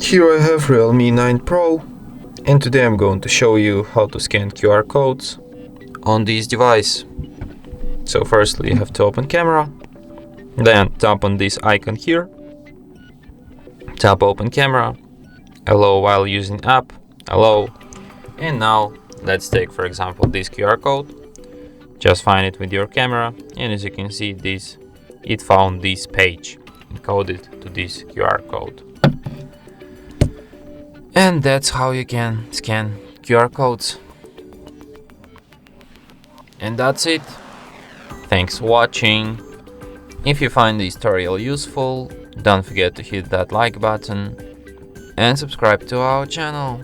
Here I have Realme 9 Pro, and today I'm going to show you how to scan QR codes on this device. So firstly you have to open camera, then tap on this icon here, tap open camera, allow while using app, allow, and now let's take for example this QR code. Just find it with your camera, and as you can see it found this page encoded to this QR code. And that's how you can scan QR codes. And that's it. Thanks for watching. If you find this tutorial useful, don't forget to hit that like button and subscribe to our channel.